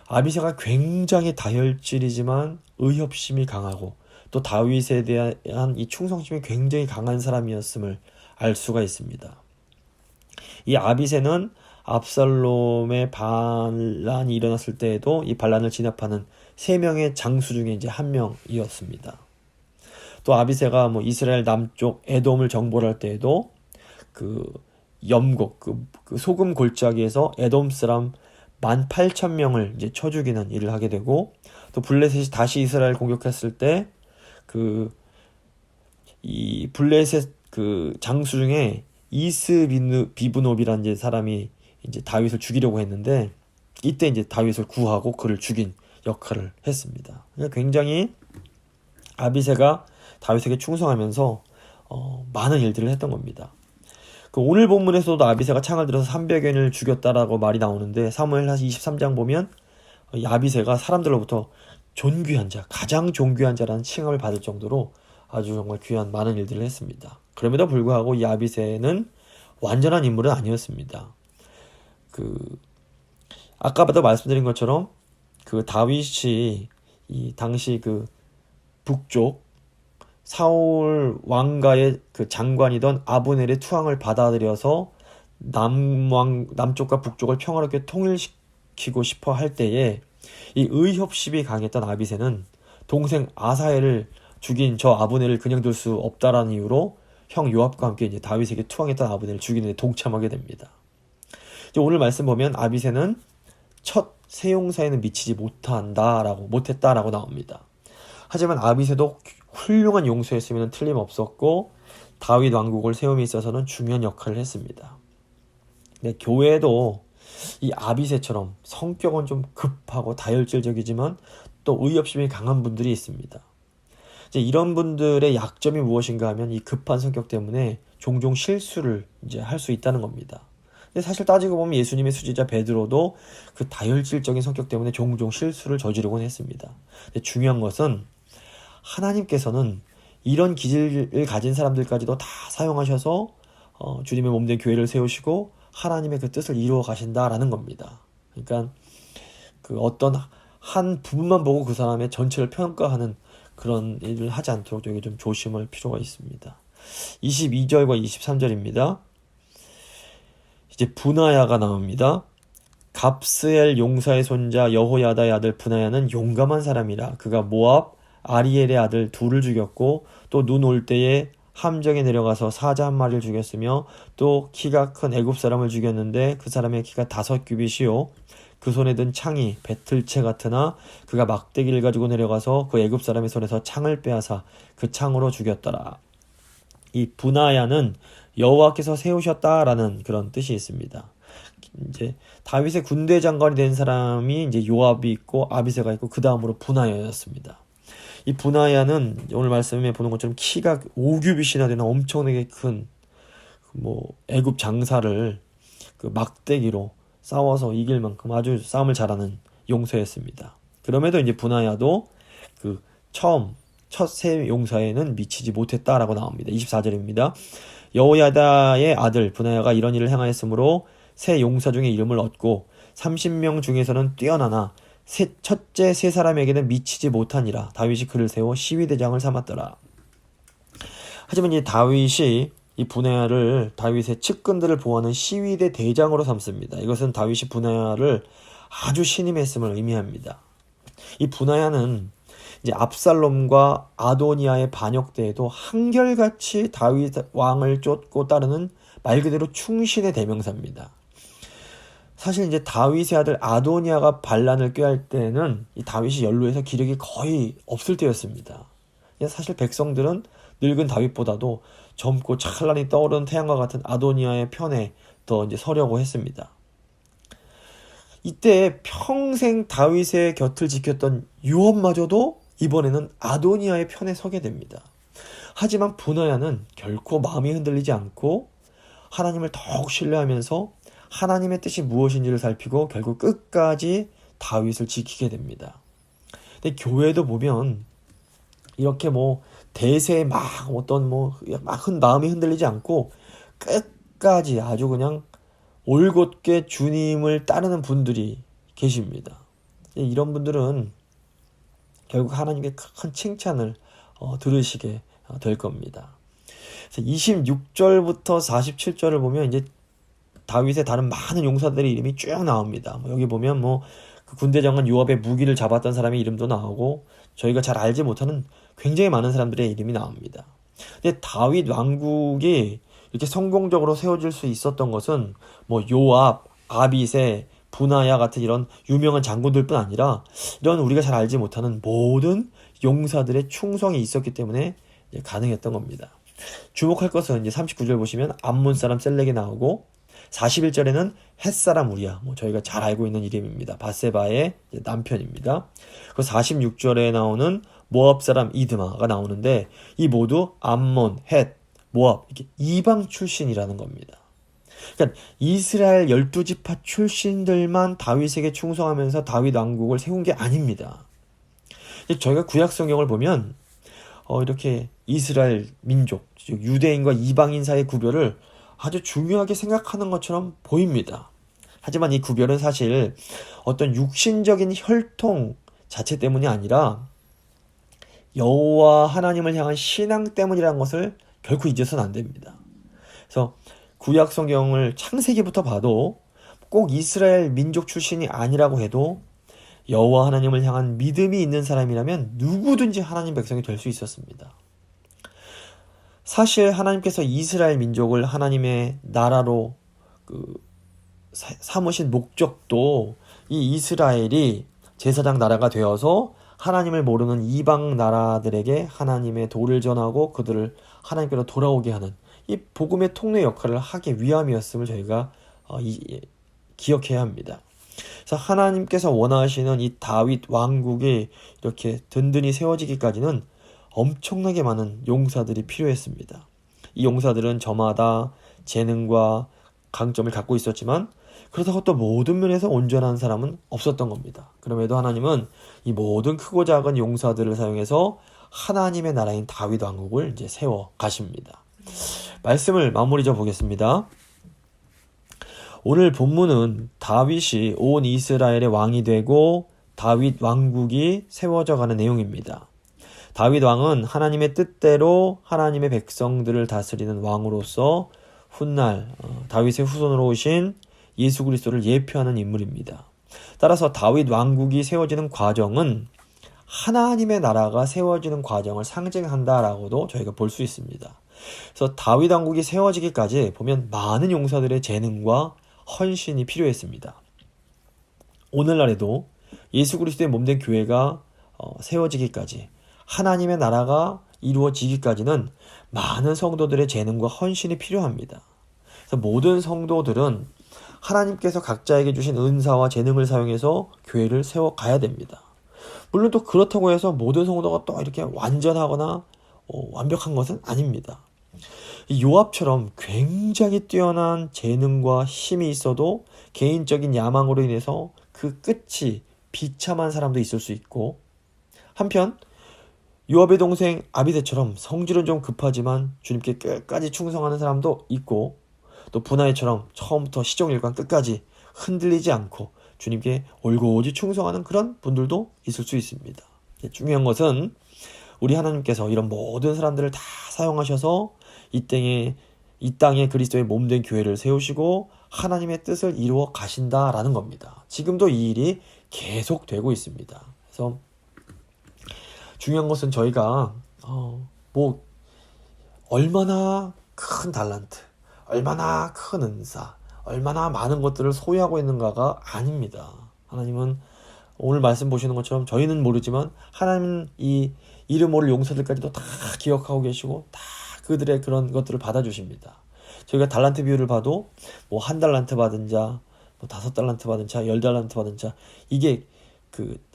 아비새가 굉장히 다혈질이지만 의협심이 강하고 또 다윗에 대한 이 충성심이 굉장히 강한 사람이었음을 알 수가 있습니다. 이 아비새는 압살롬의 반란이 일어났을 때에도 이 반란을 진압하는 3명의 장수 중에 이제 한 명이었습니다. 또 아비새가 뭐 이스라엘 남쪽 에돔을 정벌 할 때에도 그 염곡, 그 소금 골짜기에서 에돔 사람 18,000명을 이제 쳐 죽이는 일을 하게 되고 또 블레셋이 다시 이스라엘 공격했을 때 이 블레셋 그 장수 중에 이스비브노비라는 이제 사람이 이제 다윗을 죽이려고 했는데 이때 이제 다윗을 구하고 그를 죽인 역할을 했습니다. 그러니까 굉장히 아비새가 다윗에게 충성하면서 많은 일들을 했던 겁니다. 그 오늘 본문에서도 아비새가 창을 들어서 300인을 죽였다라고 말이 나오는데 사무엘하 23장 보면 이 아비새가 사람들로부터 존귀한 자, 가장 존귀한 자라는 칭함을 받을 정도로 아주 정말 귀한 많은 일들을 했습니다. 그럼에도 불구하고 이 아비새는 완전한 인물은 아니었습니다. 아까부터 말씀드린 것처럼 다윗이 이 당시 북쪽 사울 왕가의 장관이던 아브넬의 투항을 받아들여서 남쪽과 북쪽을 평화롭게 통일시키고 싶어 할 때에 이 의협심이 강했던 아비새는 동생 아사엘을 죽인 저 아브넬을 그냥 둘 수 없다라는 이유로 형 요압과 함께 이제 다윗에게 투항했던 아브넬을 죽이는 데 동참하게 됩니다. 이제 오늘 말씀 보면 아비새는 첫 세용사에는 미치지 못했다라고 나옵니다. 하지만 아비새도 훌륭한 용서였으면 틀림없었고 다윗 왕국을 세움에 있어서는 중요한 역할을 했습니다. 네, 교회도 이 아비새처럼 성격은 좀 급하고 다혈질적이지만 또 의협심이 강한 분들이 있습니다. 이제 이런 분들의 약점이 무엇인가 하면 이 급한 성격 때문에 종종 실수를 이제 할 수 있다는 겁니다. 근데 사실 따지고 보면 예수님의 수지자 베드로도 그 다혈질적인 성격 때문에 종종 실수를 저지르곤 했습니다. 근데 중요한 것은 하나님께서는 이런 기질을 가진 사람들까지도 다 사용하셔서 주님의 몸된 교회를 세우시고 하나님의 그 뜻을 이루어 가신다라는 겁니다. 그러니까 그 어떤 한 부분만 보고 그 사람의 전체를 평가하는 그런 일을 하지 않도록 여기 좀 조심할 필요가 있습니다. 22절과 23절입니다. 이제 분하야가 나옵니다. 갑스엘 용사의 손자 여호야다의 아들 분하야는 용감한 사람이라. 그가 모압 아리엘의 아들 둘을 죽였고 또 눈 올 때에 함정에 내려가서 사자 한 마리를 죽였으며 또 키가 큰 애굽 사람을 죽였는데 그 사람의 키가 5규빗이요 그 손에 든 창이 배틀채 같으나 그가 막대기를 가지고 내려가서 그 애굽 사람의 손에서 창을 빼앗아 그 창으로 죽였더라. 이 분하야는 여호와께서 세우셨다라는 그런 뜻이 있습니다. 이제 다윗의 군대 장관이 된 사람이 이제 요압이 있고 아비새가 있고 그 다음으로 분하야였습니다. 이 분하야는 오늘 말씀에 보는 것처럼 키가 5규빗이나 되는 엄청나게 큰 애굽 장사를 그 막대기로 싸워서 이길 만큼 아주 싸움을 잘하는 용사였습니다. 그럼에도 이제 분하야도 그 첫 세 용사에는 미치지 못했다라고 나옵니다. 24절입니다. 여호야다의 아들 분하야가 이런 일을 행하였으므로 세 용사 중에 이름을 얻고 30명 중에서는 뛰어나나 첫째 세 사람에게는 미치지 못하니라. 다윗이 그를 세워 시위대장을 삼았더라. 하지만 이 다윗이 이 분하야를 다윗의 측근들을 보호하는 시위대 대장으로 삼습니다. 이것은 다윗이 분하야를 아주 신임했음을 의미합니다. 이 분하야는 이제 압살롬과 아도니아의 반역 때에도 한결같이 다윗 왕을 쫓고 따르는 말 그대로 충신의 대명사입니다. 사실 이제 다윗의 아들 아도니아가 반란을 꾀할 때는 이 다윗이 연루해서 기력이 거의 없을 때였습니다. 사실 백성들은 늙은 다윗보다도 젊고 찬란히 떠오르는 태양과 같은 아도니아의 편에 더 이제 서려고 했습니다. 이때 평생 다윗의 곁을 지켰던 요압마저도 이번에는 아도니아의 편에 서게 됩니다. 하지만 분하야는 결코 마음이 흔들리지 않고 하나님을 더욱 신뢰하면서 하나님의 뜻이 무엇인지를 살피고 결국 끝까지 다윗을 지키게 됩니다. 근데 교회도 보면 이렇게 대세에 막 마음이 흔들리지 않고 끝까지 아주 그냥 올곧게 주님을 따르는 분들이 계십니다. 이런 분들은 결국 하나님의 큰 칭찬을 들으시게 될 겁니다. 26절부터 47절을 보면 이제 다윗의 다른 많은 용사들의 이름이 쭉 나옵니다. 여기 보면 그 군대 장관 요압의 무기를 잡았던 사람의 이름도 나오고 저희가 잘 알지 못하는 굉장히 많은 사람들의 이름이 나옵니다. 근데 다윗 왕국이 이렇게 성공적으로 세워질 수 있었던 것은 요압, 아비새, 분하야 같은 이런 유명한 장군들뿐 아니라 이런 우리가 잘 알지 못하는 모든 용사들의 충성이 있었기 때문에 가능했던 겁니다. 주목할 것은 이제 39절 보시면 암몬 사람 셀렉이 나오고 41절에는 햇사람 우리야, 저희가 잘 알고 있는 이름입니다. 바세바의 남편입니다. 그 46절에 나오는 모압 사람 이드마가 나오는데 이 모두 암몬, 헷, 모압 이렇게 이방 출신이라는 겁니다. 그러니까 이스라엘 12지파 출신들만 다윗에게 충성하면서 다윗 왕국을 세운 게 아닙니다. 저희가 구약 성경을 보면 이렇게 이스라엘 민족, 즉 유대인과 이방인 사이의 구별을 아주 중요하게 생각하는 것처럼 보입니다. 하지만 이 구별은 사실 어떤 육신적인 혈통 자체 때문이 아니라 여호와 하나님을 향한 신앙 때문이라는 것을 결코 잊어서는 안 됩니다. 그래서 구약 성경을 창세기부터 봐도 꼭 이스라엘 민족 출신이 아니라고 해도 여호와 하나님을 향한 믿음이 있는 사람이라면 누구든지 하나님 백성이 될 수 있었습니다. 사실 하나님께서 이스라엘 민족을 하나님의 나라로 삼으신 목적도 이 이스라엘이 제사장 나라가 되어서 하나님을 모르는 이방 나라들에게 하나님의 도를 전하고 그들을 하나님께로 돌아오게 하는 이 복음의 통로 역할을 하기 위함이었음을 저희가 기억해야 합니다. 그래서 하나님께서 원하시는 이 다윗 왕국이 이렇게 든든히 세워지기까지는 엄청나게 많은 용사들이 필요했습니다. 이 용사들은 저마다 재능과 강점을 갖고 있었지만 그렇다고 또 모든 면에서 온전한 사람은 없었던 겁니다. 그럼에도 하나님은 이 모든 크고 작은 용사들을 사용해서 하나님의 나라인 다윗 왕국을 이제 세워 가십니다. 말씀을 마무리 져 보겠습니다. 오늘 본문은 다윗이 온 이스라엘의 왕이 되고 다윗 왕국이 세워져 가는 내용입니다. 다윗 왕은 하나님의 뜻대로 하나님의 백성들을 다스리는 왕으로서 훗날 다윗의 후손으로 오신 예수 그리스도를 예표하는 인물입니다. 따라서 다윗 왕국이 세워지는 과정은 하나님의 나라가 세워지는 과정을 상징한다라고도 저희가 볼 수 있습니다. 그래서 다윗 왕국이 세워지기까지 보면 많은 용사들의 재능과 헌신이 필요했습니다. 오늘날에도 예수 그리스도의 몸된 교회가 세워지기까지 하나님의 나라가 이루어지기까지는 많은 성도들의 재능과 헌신이 필요합니다. 그래서 모든 성도들은 하나님께서 각자에게 주신 은사와 재능을 사용해서 교회를 세워가야 됩니다. 물론 또 그렇다고 해서 모든 성도가 또 이렇게 완전하거나 완벽한 것은 아닙니다. 요압처럼 굉장히 뛰어난 재능과 힘이 있어도 개인적인 야망으로 인해서 그 끝이 비참한 사람도 있을 수 있고, 한편 요압의 동생 아비새처럼 성질은 좀 급하지만 주님께 끝까지 충성하는 사람도 있고, 또 분하이처럼 처음부터 시종일관 끝까지 흔들리지 않고 주님께 올곧이 충성하는 그런 분들도 있을 수 있습니다. 중요한 것은 우리 하나님께서 이런 모든 사람들을 다 사용하셔서 이 땅에 그리스도의 몸된 교회를 세우시고 하나님의 뜻을 이루어 가신다라는 겁니다. 지금도 이 일이 계속되고 있습니다. 그래서 중요한 것은 저희가 얼마나 큰 달란트, 얼마나 큰 은사, 얼마나 많은 것들을 소유하고 있는가가 아닙니다. 하나님은 오늘 말씀 보시는 것처럼 저희는 모르지만 하나님은 이 이름 모를 용사들까지도 다 기억하고 계시고 다 그들의 그런 것들을 받아주십니다. 저희가 달란트 비율을 봐도 뭐 1달란트 받은 자, 뭐 5달란트 받은 자, 10달란트 받은 자, 이게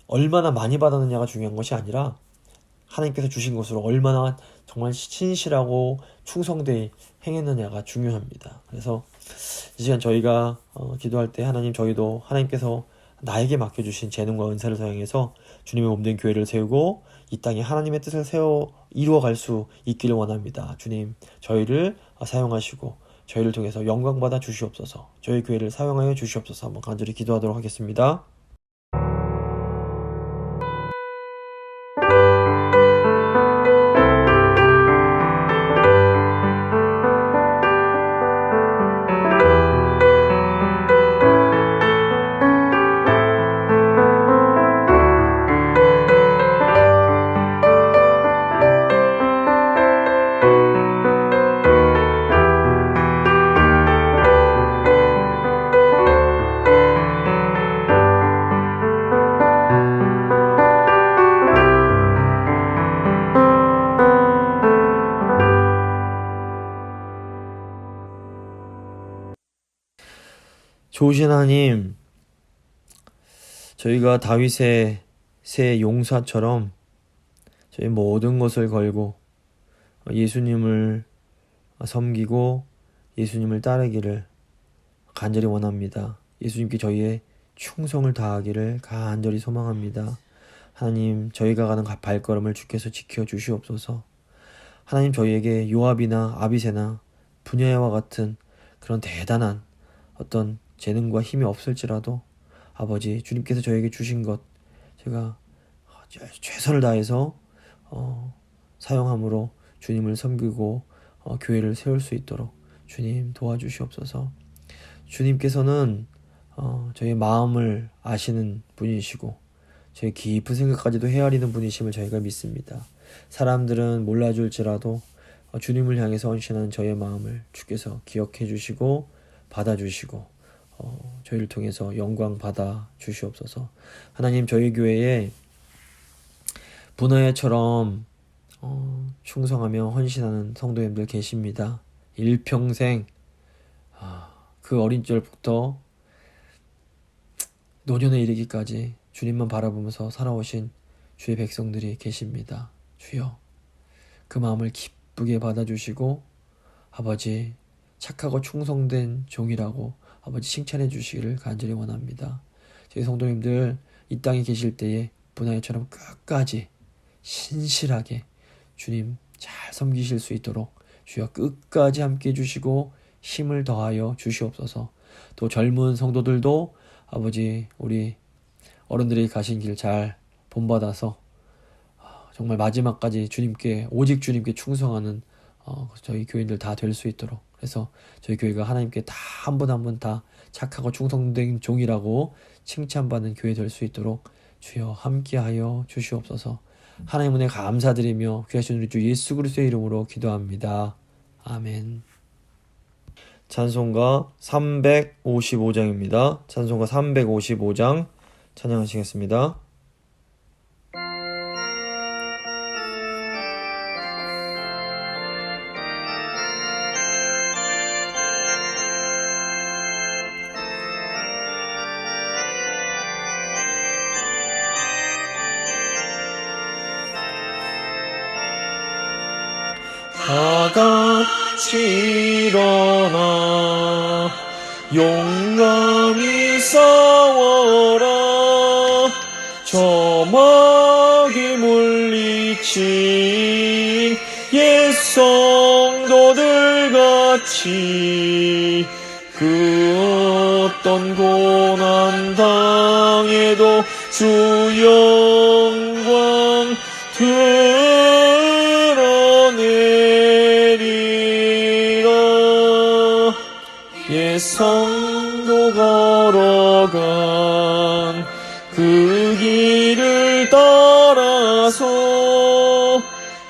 얼마나 많이 받았느냐가 중요한 것이 아니라 하나님께서 주신 것으로 얼마나 정말 신실하고 충성되이 행했느냐가 중요합니다. 그래서 이 시간 저희가 기도할 때 하나님, 저희도 하나님께서 나에게 맡겨주신 재능과 은사를 사용해서 주님의 몸된 교회를 세우고 이 땅에 하나님의 뜻을 이루어갈 수 있기를 원합니다. 주님, 저희를 사용하시고 저희를 통해서 영광받아 주시옵소서. 저희 교회를 사용하여 주시옵소서. 한번 간절히 기도하도록 하겠습니다. 좋으신 하나님, 저희가 다윗의 새 용사처럼 저희 모든 것을 걸고 예수님을 섬기고 예수님을 따르기를 간절히 원합니다. 예수님께 저희의 충성을 다하기를 간절히 소망합니다. 하나님, 저희가 가는 발걸음을 주께서 지켜주시옵소서. 하나님, 저희에게 요압이나 아비새나 분야와 같은 그런 대단한 어떤 재능과 힘이 없을지라도 아버지, 주님께서 저에게 주신 것 제가 최선을 다해서 사용함으로 주님을 섬기고 교회를 세울 수 있도록 주님 도와주시옵소서. 주님께서는 저희의 마음을 아시는 분이시고 저희 깊은 생각까지도 헤아리는 분이심을 저희가 믿습니다. 사람들은 몰라줄지라도 주님을 향해서 헌신하는 저희의 마음을 주께서 기억해 주시고 받아주시고 저희를 통해서 영광 받아 주시옵소서. 하나님, 저희 교회에 분하회처럼 충성하며 헌신하는 성도님들 계십니다. 일평생 그 어린 시절부터 노년에 이르기까지 주님만 바라보면서 살아오신 주의 백성들이 계십니다. 주여, 그 마음을 기쁘게 받아주시고 아버지, 착하고 충성된 종이라고 아버지 칭찬해 주시기를 간절히 원합니다. 저희 성도님들 이 땅에 계실 때에 분하회처럼 끝까지 신실하게 주님 잘 섬기실 수 있도록 주여 끝까지 함께 해주시고 힘을 더하여 주시옵소서. 또 젊은 성도들도 아버지, 우리 어른들이 가신 길 잘 본받아서 정말 마지막까지 주님께, 오직 주님께 충성하는 저희 교인들 다 될 수 있도록, 그래서 저희 교회가 하나님께 다 한 분 한 분 다 착하고 충성된 종이라고 칭찬받는 교회 될 수 있도록 주여 함께하여 주시옵소서. 하나님 은혜 감사드리며 귀하신 우리 주 예수 그리스도의 이름으로 기도합니다. 아멘. 찬송가 355장입니다. 찬송가 355장 찬양하시겠습니다. 다 같이 일어나 용감히 싸워라. 저 마귀 물리친 옛 성도들 같이 그 어떤 고난 당해도 주 영광 옛 성도 걸어간 그 길을 따라서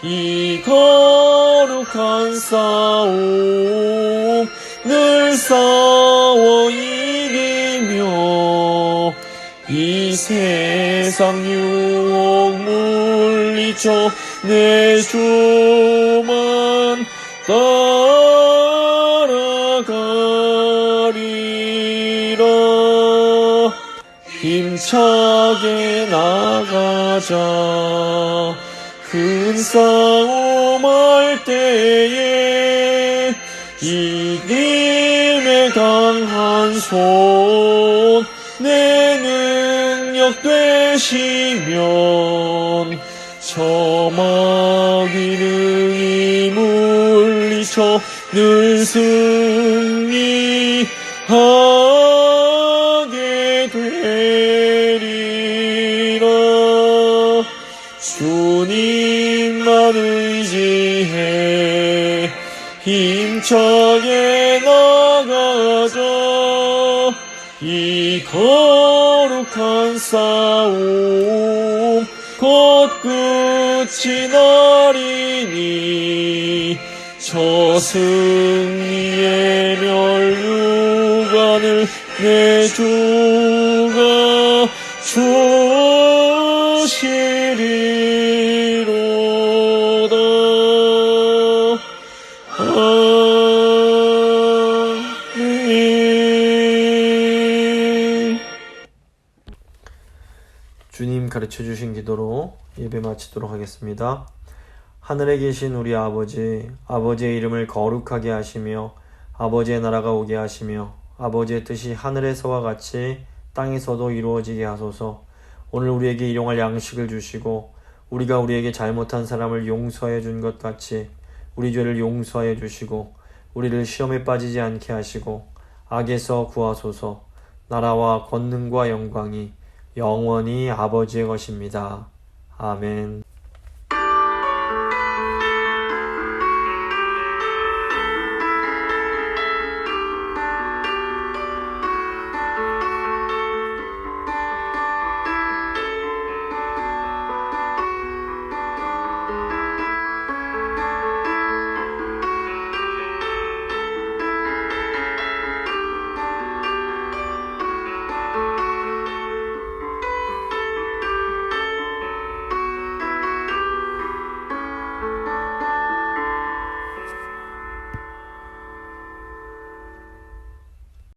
이 거룩한 싸움 늘 싸워 이기며 이 세상 유혹 물리쳐 내 주만 따라가리라. 힘차게 나가자. 큰 싸움 할 때에 이김에 강한 손 내 능력 되시면 저 마귀는 물리쳐 늘 승리하게 되리라. 주님만 의지해 힘차게 나가자. 이 거룩한 싸움 곧 끝이 나리니 저 승리의 멸류관을 내 주가 주시리로다. 아멘. 주님 가르쳐 주신 기도로 예배 마치도록 하겠습니다. 하늘에 계신 우리 아버지, 아버지의 이름을 거룩하게 하시며 아버지의 나라가 오게 하시며 아버지의 뜻이 하늘에서와 같이 땅에서도 이루어지게 하소서. 오늘 우리에게 일용할 양식을 주시고 우리가 우리에게 잘못한 사람을 용서해 준 것 같이 우리 죄를 용서해 주시고 우리를 시험에 빠지지 않게 하시고 악에서 구하소서. 나라와 권능과 영광이 영원히 아버지의 것입니다. 아멘.